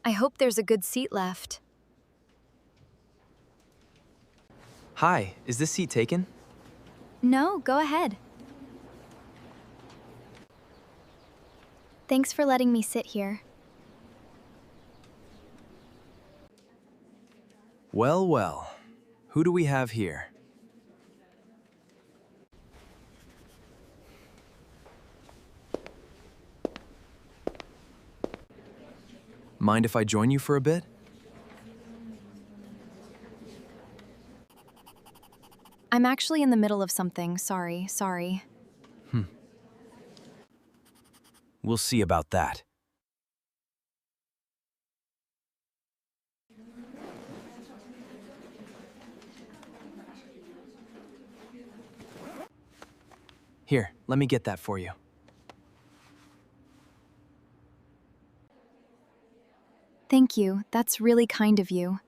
I hope there's a good seat left. Hi, is this seat taken? No, go ahead. Thanks for letting me sit here. Well, well. Who do we have here? Mind if I join you for a bit? I'm actually in the middle of something. Sorry. We'll see about that. Here, let me get that for you. Thank you. That's really kind of you.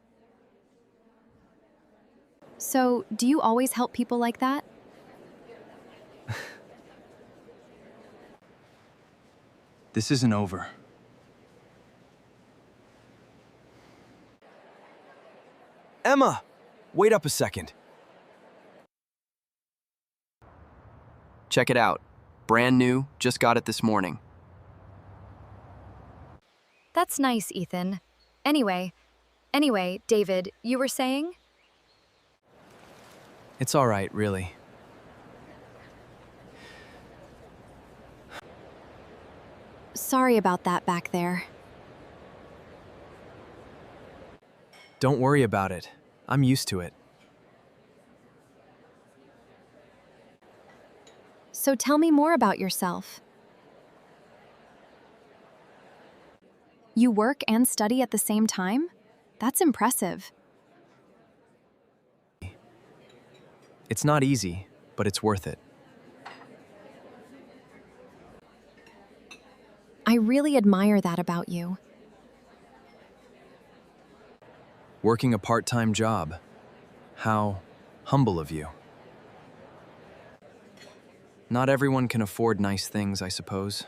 So, do you always help people like that? This isn't over. Emma! Wait up a second. Check it out. Brand new, just got it this morning. That's nice, Ethan. Anyway, David, you were saying? It's all right, really. Sorry about that back there. Don't worry about it. I'm used to it. So tell me more about yourself. You work and study at the same time? That's impressive. It's not easy, but it's worth it. I really admire that about you. Working a part-time job. How humble of you. Not everyone can afford nice things, I suppose.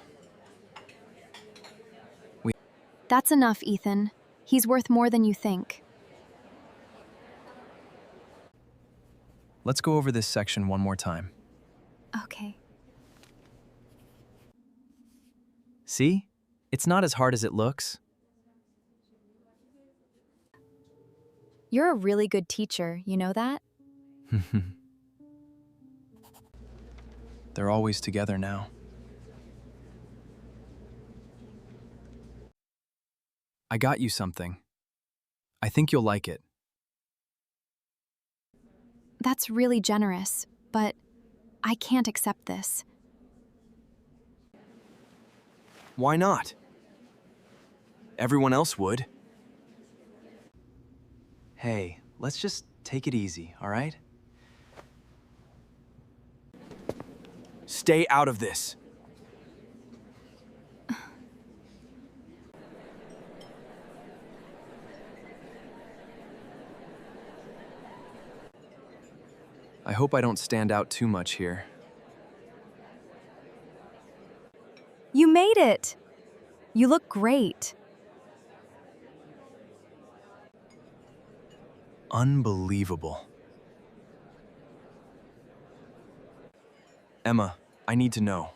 That's enough, Ethan. He's worth more than you think. Let's go over this section one more time. Okay. See? It's not as hard as it looks. You're a really good teacher, you know that? They're always together now. I got you something. I think you'll like it. That's really generous, but I can't accept this. Why not? Everyone else would. Hey, let's just take it easy, all right? Stay out of this. I hope I don't stand out too much here. You made it! You look great. Unbelievable. Emma, I need to know.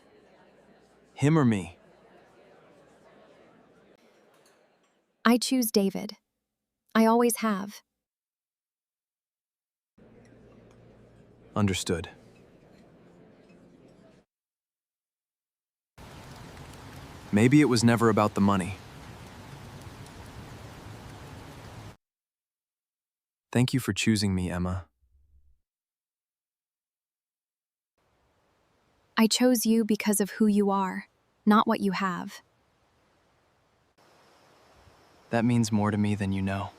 Him or me? I choose David. I always have. Understood. Maybe it was never about the money. Thank you for choosing me, Emma. I chose you because of who you are, not what you have. That means more to me than you know.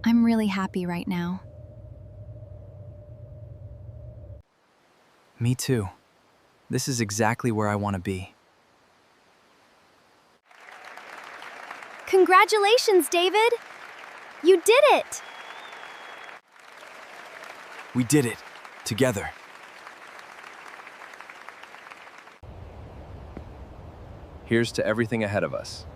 I'm really happy right now. Me too. This is exactly where I want to be. Congratulations, David! You did it! We did it. Together. Here's to everything ahead of us.